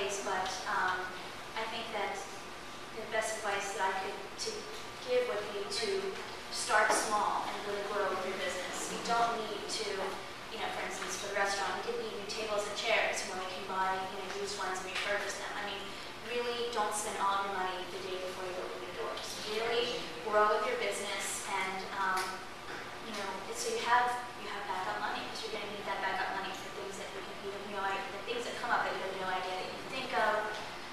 ways, but I think that the best advice that I could give would be to start small and really grow with your business. You don't need to, for instance, for the restaurant, we didn't need new tables and chairs when we can buy, used ones and refurbish them. I mean, really don't spend all your money the day before you open your doors. Really grow with your business, and so you have backup money, because you're going to need that backup money for things that the things that come up that you have no idea that you can think of.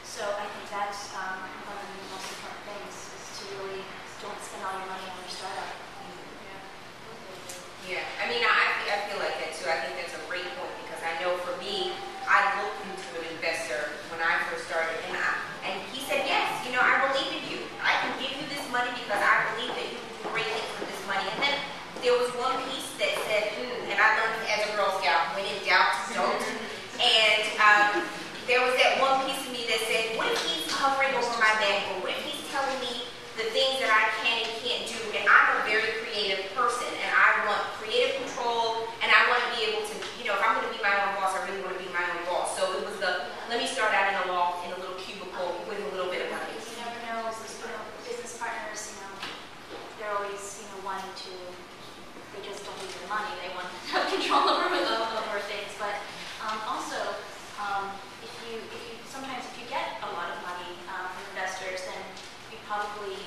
So I think that's one of the most important things, is to really don't spend all your money on your startup. Yeah, I mean, I feel like that too. I think that's a great point, because I know for me, I looked into an investor when I first started, and he said, yes, I believe in you. I can give you this money because I believe that you can do great things with this money. And then there was one piece that said, and I learned as a Girl Scout, when in doubt, don't. And there was that one piece of me that said, what if he's hovering over my back, or what if he's telling me the things that I can and can't do? And I'm a very creative person, and I want creative control, and I want to be able to, if I'm going to be my own boss, I really want to be my own boss. So it was let me start out in a loft, in a little cubicle, with a little bit of money. You never know, business partners, they're always, wanting to, they just don't need their money, they want to have control over things. But also, sometimes if you get a lot of money from investors, then you probably